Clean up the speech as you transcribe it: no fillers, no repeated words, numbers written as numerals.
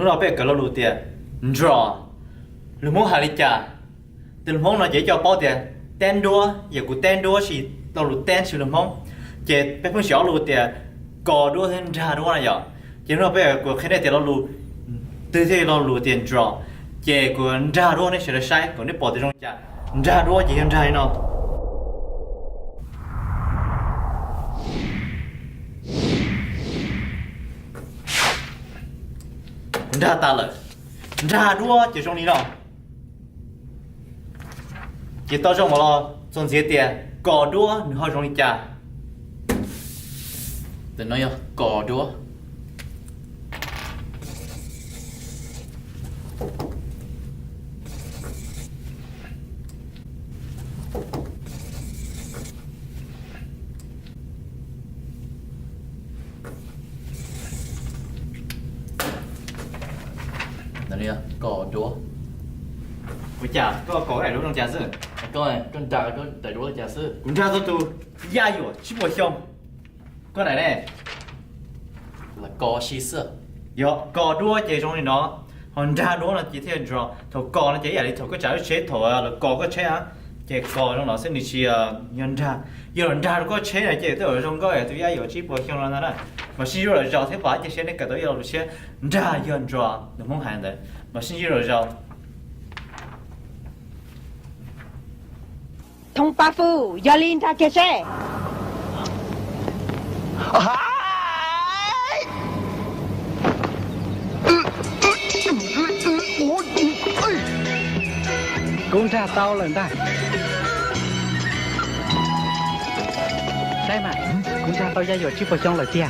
lúc nào bé cỡ lâu tiền draw lúc muốn hà đi chả từ lúc muốn nó chỉ cho bao tiền ten đua giờ của ten đua chỉ lâu ten chỉ lúc muốn chỉ bé muốn xóa lâu tiền cò đua thêm ra đua này giờ chỉ lúc nào bé của cái này tiền lâu từ thế lâu tiền draw chỉ của ra đua này sẽ là sai còn nếu bỏ tiền trong chả ra đua chỉ hơn ra nó ra ta lợi ra đua chỉ trong đi đâu chỉ tao trong mà lo trong dễ tiền cò đua hơi trong đi chả để nói cò đua đây à, cò đũa. Ôi chà, có cái đũa trong trà sữa. Có này, con trà có đầy đủ trà sữa. Cũng trà sữa tu, ya yo, chỉ một xong. Con này này, là cò xí sữa. yo, cò đũa chỉ trong này nó, còn trà đũa là chỉ thiên rồi, thầu cò nó chỉ là thầu cái trà chế thầu là cò cái chế á, chỉ cò trong nó sẽ đi chỉ nhân trà, giờ trà có chế này chỉ tôi ở trong cái tôi ya yo chỉ một xong là nó mà xin rồi rau thế phải chỉ sẽ cái đó rồi sẽ trà nhân trà, đúng không hẳn đấy, mà xin rồi rau thông pa phu yalin ta ke se cũng ra tao lần ta đây mà cũng ra tao ra rồi chứ vào trong lời tia